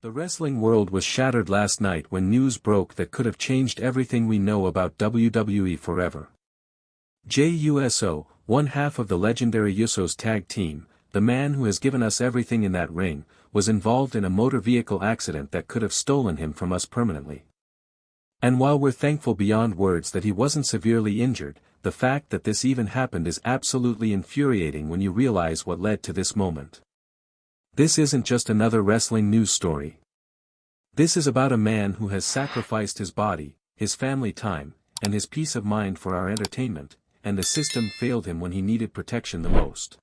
The wrestling world was shattered last night when news broke that could have changed everything we know about WWE forever. Jey Uso, one half of the legendary Usos tag team, the man who has given us everything in that ring, was involved in a motor vehicle accident that could have stolen him from us permanently. And while we're thankful beyond words that he wasn't severely injured, the fact that this even happened is absolutely infuriating when you realize what led to this moment. This isn't just another wrestling news story. This is about a man who has sacrificed his body, his family time, and his peace of mind for our entertainment, and the system failed him when he needed protection the most.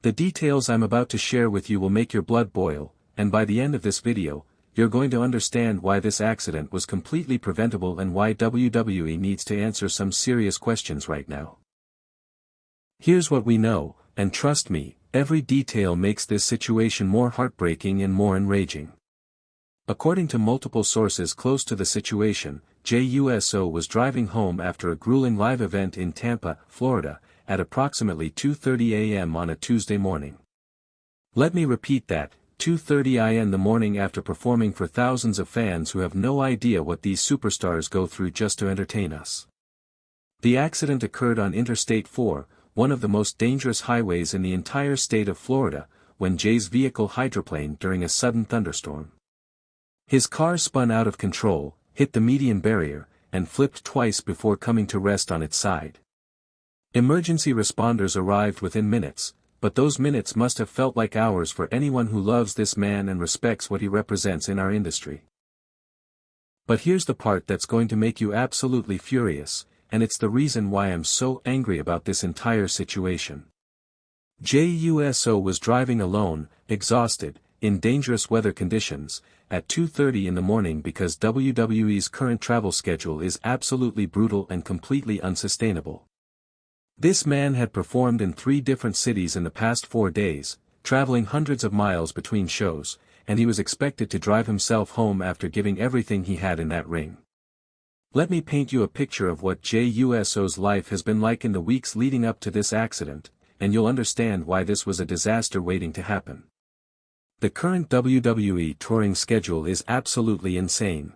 The details I'm about to share with you will make your blood boil, and by the end of this video, you're going to understand why this accident was completely preventable and why WWE needs to answer some serious questions right now. Here's what we know, and trust me, every detail makes this situation more heartbreaking and more enraging. According to multiple sources close to the situation, Jey Uso was driving home after a grueling live event in Tampa, Florida, at approximately 2:30 a.m. on a Tuesday morning. Let me repeat that, 2:30 a.m. the morning after performing for thousands of fans who have no idea what these superstars go through just to entertain us. The accident occurred on Interstate 4, one of the most dangerous highways in the entire state of Florida, when Jey's vehicle hydroplaned during a sudden thunderstorm. His car spun out of control, hit the median barrier, and flipped twice before coming to rest on its side. Emergency responders arrived within minutes, but those minutes must have felt like hours for anyone who loves this man and respects what he represents in our industry. But here's the part that's going to make you absolutely furious, and it's the reason why I'm so angry about this entire situation. Jey Uso was driving alone, exhausted, in dangerous weather conditions, at 2:30 in the morning because WWE's current travel schedule is absolutely brutal and completely unsustainable. This man had performed in 3 different cities in the past 4 days, traveling hundreds of miles between shows, and he was expected to drive himself home after giving everything he had in that ring. Let me paint you a picture of what Jey Uso's life has been like in the weeks leading up to this accident, and you'll understand why this was a disaster waiting to happen. The current WWE touring schedule is absolutely insane.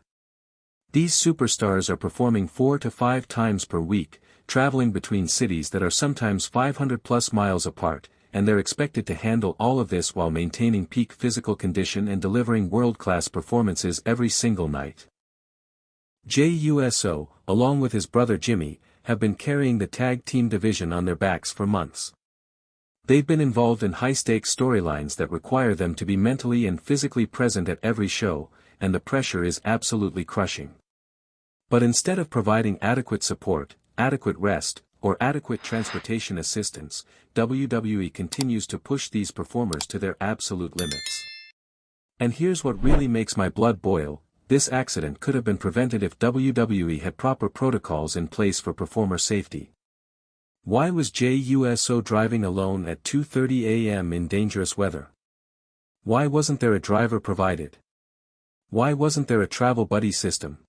These superstars are performing 4 to 5 times per week, traveling between cities that are sometimes 500+ miles apart, and they're expected to handle all of this while maintaining peak physical condition and delivering world-class performances every single night. Jey Uso, along with his brother Jimmy, have been carrying the tag team division on their backs for months. They've been involved in high-stakes storylines that require them to be mentally and physically present at every show, and the pressure is absolutely crushing. But instead of providing adequate support, adequate rest, or adequate transportation assistance, WWE continues to push these performers to their absolute limits. And here's what really makes my blood boil: this accident could have been prevented if WWE had proper protocols in place for performer safety. Why was Jey Uso driving alone at 2:30 a.m. in dangerous weather? Why wasn't there a driver provided? Why wasn't there a travel buddy system?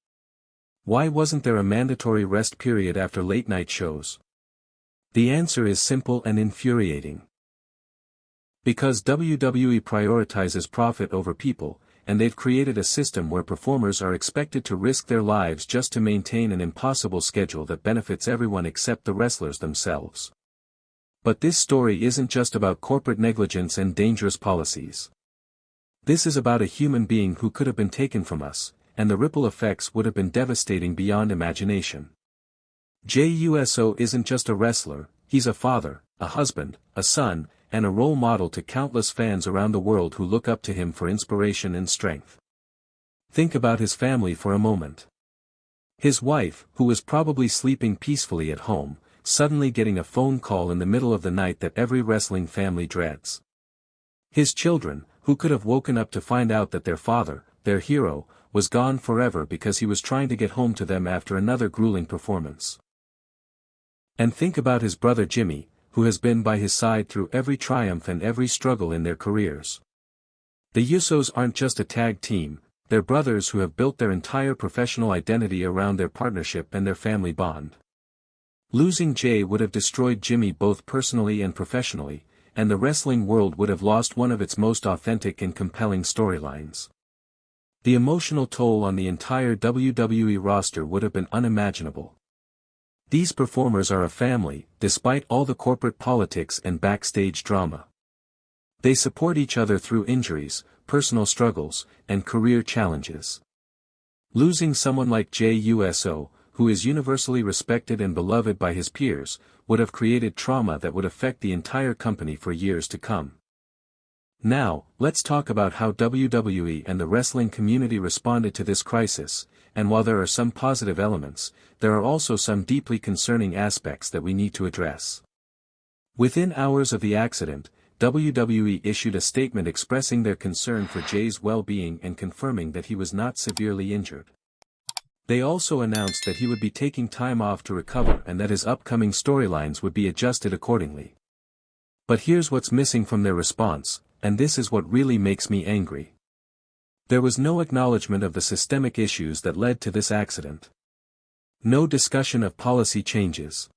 Why wasn't there a mandatory rest period after late-night shows? The answer is simple and infuriating. Because WWE prioritizes profit over people, and they've created a system where performers are expected to risk their lives just to maintain an impossible schedule that benefits everyone except the wrestlers themselves. But this story isn't just about corporate negligence and dangerous policies. This is about a human being who could have been taken from us, and the ripple effects would have been devastating beyond imagination. Jey Uso isn't just a wrestler, he's a father, a husband, a son, and a role model to countless fans around the world who look up to him for inspiration and strength. Think about his family for a moment. His wife, who was probably sleeping peacefully at home, suddenly getting a phone call in the middle of the night that every wrestling family dreads. His children, who could have woken up to find out that their father, their hero, was gone forever because he was trying to get home to them after another grueling performance. And think about his brother Jimmy, who has been by his side through every triumph and every struggle in their careers. The Usos aren't just a tag team, they're brothers who have built their entire professional identity around their partnership and their family bond. Losing Jey would have destroyed Jimmy both personally and professionally, and the wrestling world would have lost one of its most authentic and compelling storylines. The emotional toll on the entire WWE roster would have been unimaginable. These performers are a family, despite all the corporate politics and backstage drama. They support each other through injuries, personal struggles, and career challenges. Losing someone like Jey Uso, who is universally respected and beloved by his peers, would have created trauma that would affect the entire company for years to come. Now, let's talk about how WWE and the wrestling community responded to this crisis, and while there are some positive elements, there are also some deeply concerning aspects that we need to address. Within hours of the accident, WWE issued a statement expressing their concern for Jey's well-being and confirming that he was not severely injured. They also announced that he would be taking time off to recover and that his upcoming storylines would be adjusted accordingly. But here's what's missing from their response, and this is what really makes me angry. There was no acknowledgement of the systemic issues that led to this accident. No discussion of policy changes.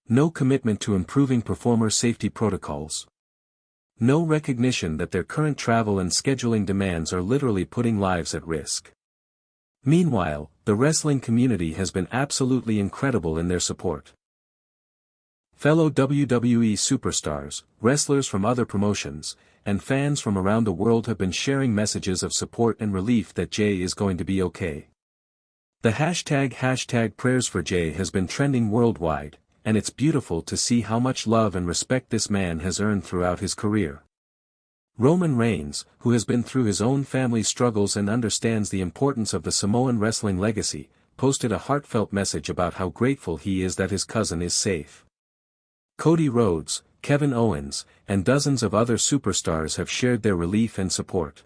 No commitment to improving performer safety protocols. No recognition that their current travel and scheduling demands are literally putting lives at risk. Meanwhile, the wrestling community has been absolutely incredible in their support. Fellow WWE superstars, wrestlers from other promotions, and fans from around the world have been sharing messages of support and relief that Jey is going to be okay. The hashtag prayers for Jey has been trending worldwide, and it's beautiful to see how much love and respect this man has earned throughout his career. Roman Reigns, who has been through his own family struggles and understands the importance of the Samoan wrestling legacy, posted a heartfelt message about how grateful he is that his cousin is safe. Cody Rhodes, Kevin Owens, and dozens of other superstars have shared their relief and support.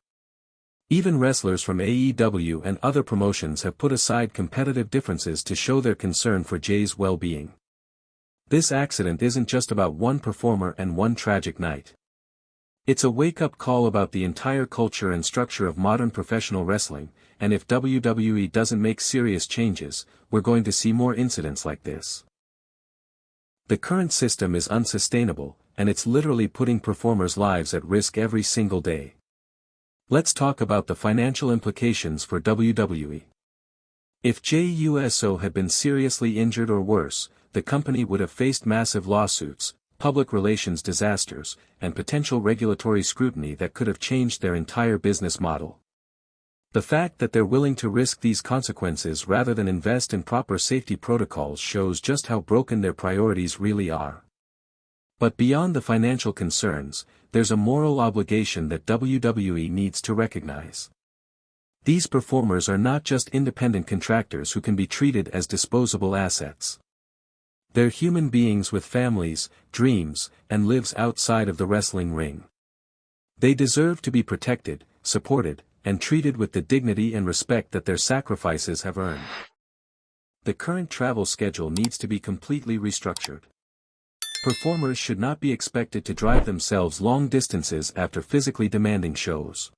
Even wrestlers from AEW and other promotions have put aside competitive differences to show their concern for Jey's well-being. This accident isn't just about one performer and one tragic night. It's a wake-up call about the entire culture and structure of modern professional wrestling, and if WWE doesn't make serious changes, we're going to see more incidents like this. The current system is unsustainable, and it's literally putting performers' lives at risk every single day. Let's talk about the financial implications for WWE. If Jey Uso had been seriously injured or worse, the company would have faced massive lawsuits, public relations disasters, and potential regulatory scrutiny that could have changed their entire business model. The fact that they're willing to risk these consequences rather than invest in proper safety protocols shows just how broken their priorities really are. But beyond the financial concerns, there's a moral obligation that WWE needs to recognize. These performers are not just independent contractors who can be treated as disposable assets. They're human beings with families, dreams, and lives outside of the wrestling ring. They deserve to be protected, supported, and treated with the dignity and respect that their sacrifices have earned. The current travel schedule needs to be completely restructured. Performers should not be expected to drive themselves long distances after physically demanding shows.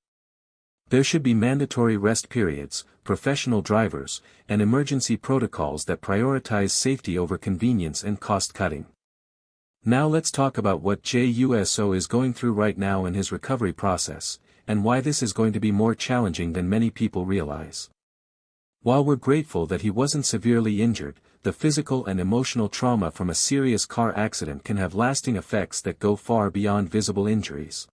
There should be mandatory rest periods, professional drivers, and emergency protocols that prioritize safety over convenience and cost-cutting. Now let's talk about what Jey Uso is going through right now in his recovery process, and why this is going to be more challenging than many people realize. While we're grateful that he wasn't severely injured, the physical and emotional trauma from a serious car accident can have lasting effects that go far beyond visible injuries.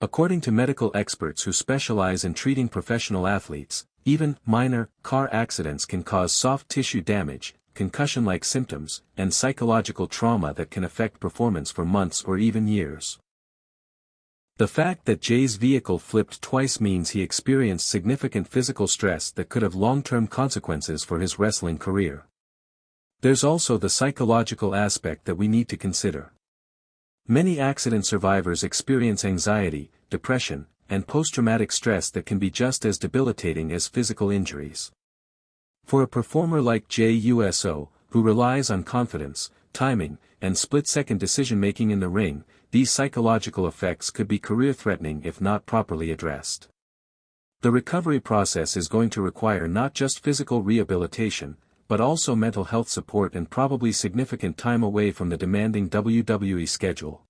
According to medical experts who specialize in treating professional athletes, even minor car accidents can cause soft tissue damage, concussion-like symptoms, and psychological trauma that can affect performance for months or even years. The fact that Jey's vehicle flipped twice means he experienced significant physical stress that could have long-term consequences for his wrestling career. There's also the psychological aspect that we need to consider. Many accident survivors experience anxiety, depression, and post-traumatic stress that can be just as debilitating as physical injuries. For a performer like Jey Uso, who relies on confidence, timing, and split-second decision-making in the ring, these psychological effects could be career-threatening if not properly addressed. The recovery process is going to require not just physical rehabilitation, but also mental health support and probably significant time away from the demanding WWE schedule.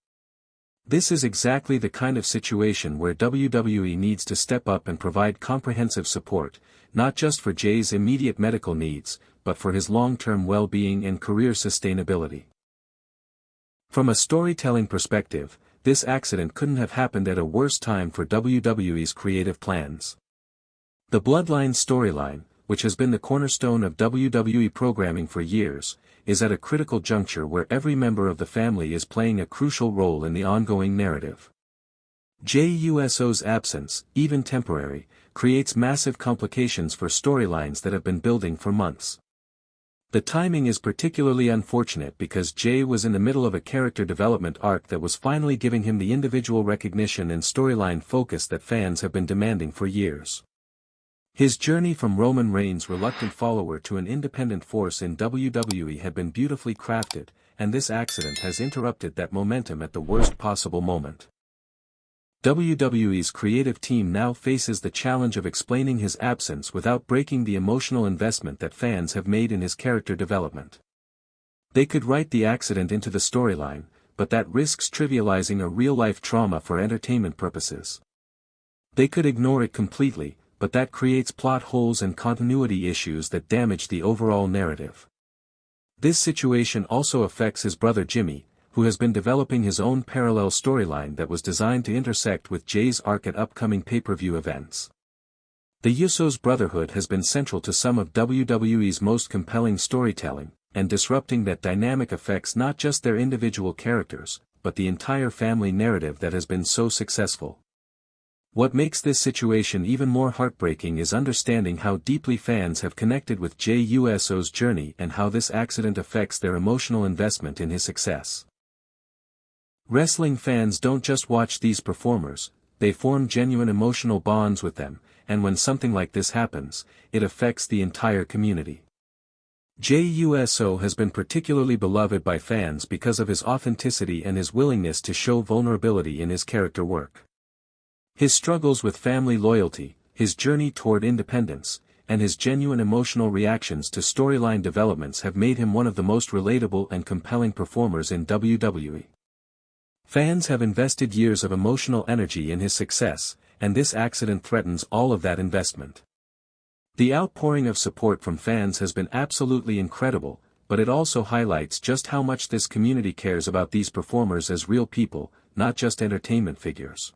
This is exactly the kind of situation where WWE needs to step up and provide comprehensive support, not just for Jey's immediate medical needs, but for his long-term well-being and career sustainability. From a storytelling perspective, this accident couldn't have happened at a worse time for WWE's creative plans. The Bloodline storyline, which has been the cornerstone of WWE programming for years, is at a critical juncture where every member of the family is playing a crucial role in the ongoing narrative. Jey Uso's absence, even temporary, creates massive complications for storylines that have been building for months. The timing is particularly unfortunate because Jey was in the middle of a character development arc that was finally giving him the individual recognition and storyline focus that fans have been demanding for years. His journey from Roman Reigns' reluctant follower to an independent force in WWE had been beautifully crafted, and this accident has interrupted that momentum at the worst possible moment. WWE's creative team now faces the challenge of explaining his absence without breaking the emotional investment that fans have made in his character development. They could write the accident into the storyline, but that risks trivializing a real-life trauma for entertainment purposes. They could ignore it completely, but that creates plot holes and continuity issues that damage the overall narrative. This situation also affects his brother Jimmy, who has been developing his own parallel storyline that was designed to intersect with Jey's arc at upcoming pay-per-view events. The Usos' brotherhood has been central to some of WWE's most compelling storytelling, and disrupting that dynamic affects not just their individual characters, but the entire family narrative that has been so successful. What makes this situation even more heartbreaking is understanding how deeply fans have connected with Jey Uso's journey and how this accident affects their emotional investment in his success. Wrestling fans don't just watch these performers, they form genuine emotional bonds with them, and when something like this happens, it affects the entire community. Jey Uso has been particularly beloved by fans because of his authenticity and his willingness to show vulnerability in his character work. His struggles with family loyalty, his journey toward independence, and his genuine emotional reactions to storyline developments have made him one of the most relatable and compelling performers in WWE. Fans have invested years of emotional energy in his success, and this accident threatens all of that investment. The outpouring of support from fans has been absolutely incredible, but it also highlights just how much this community cares about these performers as real people, not just entertainment figures.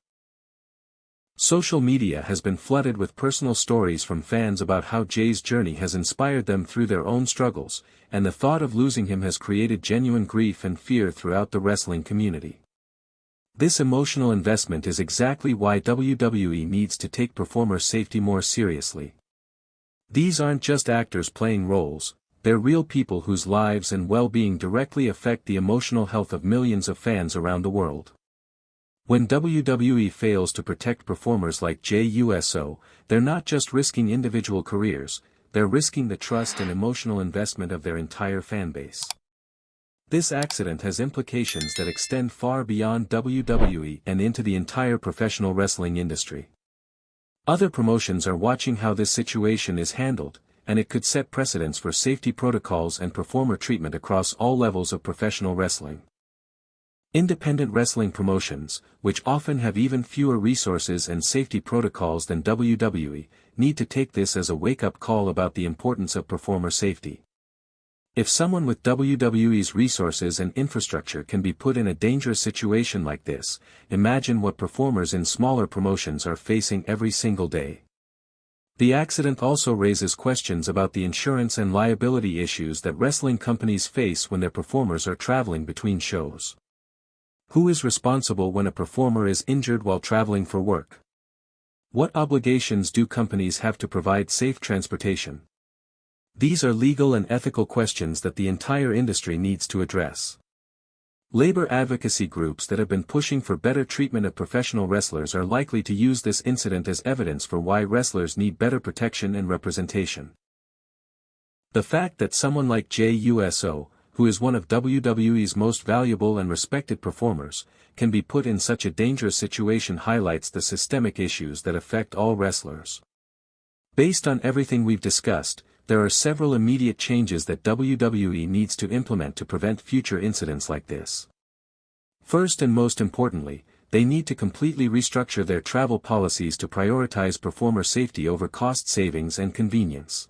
Social media has been flooded with personal stories from fans about how Jey's journey has inspired them through their own struggles, and the thought of losing him has created genuine grief and fear throughout the wrestling community. This emotional investment is exactly why WWE needs to take performer safety more seriously. These aren't just actors playing roles, they're real people whose lives and well-being directly affect the emotional health of millions of fans around the world. When WWE fails to protect performers like Jey Uso, they're not just risking individual careers, they're risking the trust and emotional investment of their entire fanbase. This accident has implications that extend far beyond WWE and into the entire professional wrestling industry. Other promotions are watching how this situation is handled, and it could set precedents for safety protocols and performer treatment across all levels of professional wrestling. Independent wrestling promotions, which often have even fewer resources and safety protocols than WWE, need to take this as a wake-up call about the importance of performer safety. If someone with WWE's resources and infrastructure can be put in a dangerous situation like this, imagine what performers in smaller promotions are facing every single day. The accident also raises questions about the insurance and liability issues that wrestling companies face when their performers are traveling between shows. Who is responsible when a performer is injured while traveling for work? What obligations do companies have to provide safe transportation? These are legal and ethical questions that the entire industry needs to address. Labor advocacy groups that have been pushing for better treatment of professional wrestlers are likely to use this incident as evidence for why wrestlers need better protection and representation. The fact that someone like Jey Uso, who is one of WWE's most valuable and respected performers, can be put in such a dangerous situation highlights the systemic issues that affect all wrestlers. Based on everything we've discussed, there are several immediate changes that WWE needs to implement to prevent future incidents like this. First and most importantly, they need to completely restructure their travel policies to prioritize performer safety over cost savings and convenience.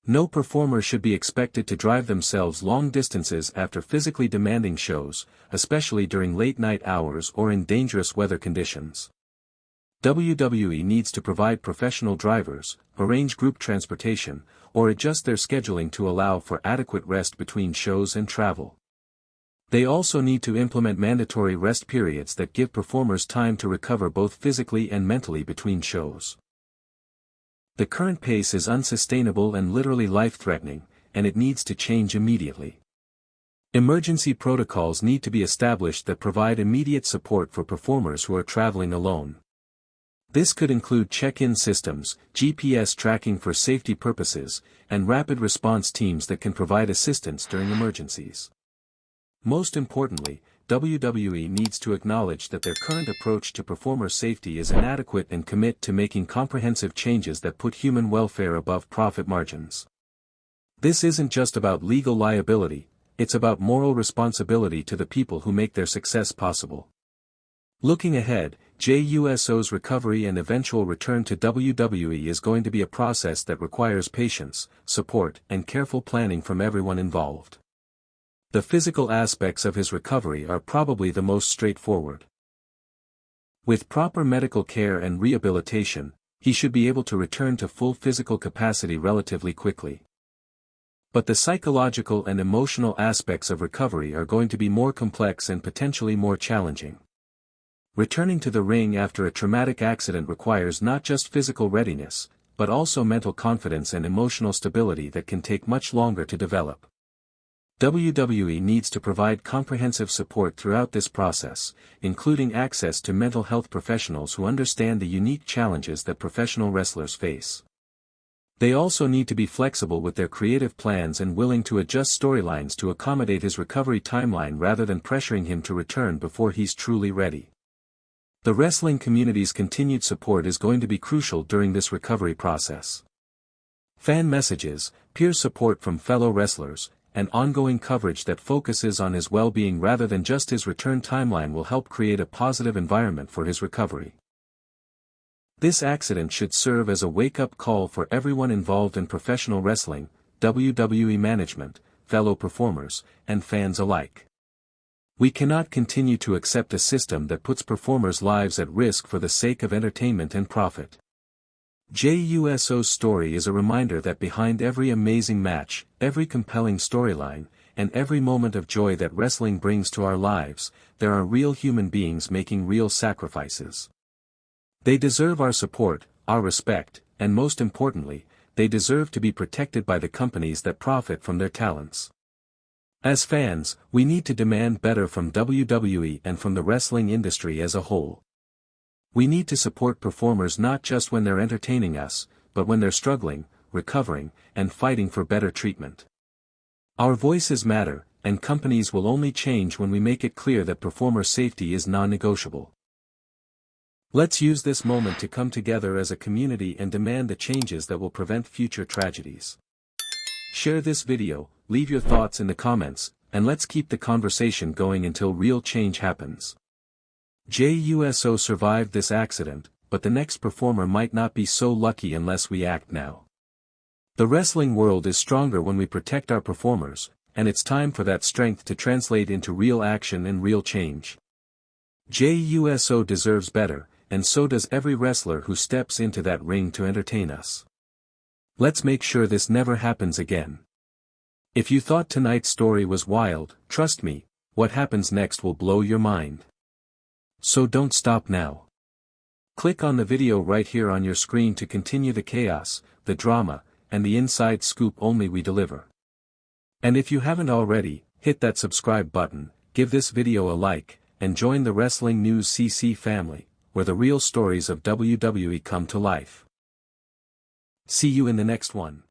No performer should be expected to drive themselves long distances after physically demanding shows, especially during late-night hours or in dangerous weather conditions. WWE needs to provide professional drivers, arrange group transportation, or adjust their scheduling to allow for adequate rest between shows and travel. They also need to implement mandatory rest periods that give performers time to recover both physically and mentally between shows. The current pace is unsustainable and literally life-threatening, and it needs to change immediately. Emergency protocols need to be established that provide immediate support for performers who are traveling alone. This could include check-in systems, GPS tracking for safety purposes, and rapid response teams that can provide assistance during emergencies. Most importantly, WWE needs to acknowledge that their current approach to performer safety is inadequate and commit to making comprehensive changes that put human welfare above profit margins. This isn't just about legal liability, it's about moral responsibility to the people who make their success possible. Looking ahead, Jey Uso's recovery and eventual return to WWE is going to be a process that requires patience, support, and careful planning from everyone involved. The physical aspects of his recovery are probably the most straightforward. With proper medical care and rehabilitation, he should be able to return to full physical capacity relatively quickly. But the psychological and emotional aspects of recovery are going to be more complex and potentially more challenging. Returning to the ring after a traumatic accident requires not just physical readiness, but also mental confidence and emotional stability that can take much longer to develop. WWE needs to provide comprehensive support throughout this process, including access to mental health professionals who understand the unique challenges that professional wrestlers face. They also need to be flexible with their creative plans and willing to adjust storylines to accommodate his recovery timeline rather than pressuring him to return before he's truly ready. The wrestling community's continued support is going to be crucial during this recovery process. Fan messages, peer support from fellow wrestlers, and ongoing coverage that focuses on his well-being rather than just his return timeline will help create a positive environment for his recovery. This accident should serve as a wake-up call for everyone involved in professional wrestling, WWE management, fellow performers, and fans alike. We cannot continue to accept a system that puts performers' lives at risk for the sake of entertainment and profit. Jey Uso's story is a reminder that behind every amazing match, every compelling storyline, and every moment of joy that wrestling brings to our lives, there are real human beings making real sacrifices. They deserve our support, our respect, and most importantly, they deserve to be protected by the companies that profit from their talents. As fans, we need to demand better from WWE and from the wrestling industry as a whole. We need to support performers not just when they're entertaining us, but when they're struggling, recovering, and fighting for better treatment. Our voices matter, and companies will only change when we make it clear that performer safety is non-negotiable. Let's use this moment to come together as a community and demand the changes that will prevent future tragedies. Share this video, leave your thoughts in the comments, and let's keep the conversation going until real change happens. Jey Uso survived this accident, but the next performer might not be so lucky unless we act now. The wrestling world is stronger when we protect our performers, and it's time for that strength to translate into real action and real change. Jey Uso deserves better, and so does every wrestler who steps into that ring to entertain us. Let's make sure this never happens again. If you thought tonight's story was wild, trust me, what happens next will blow your mind. So don't stop now. Click on the video right here on your screen to continue the chaos, the drama, and the inside scoop only we deliver. And if you haven't already, hit that subscribe button, give this video a like, and join the Wrestling News CC family, where the real stories of WWE come to life. See you in the next one.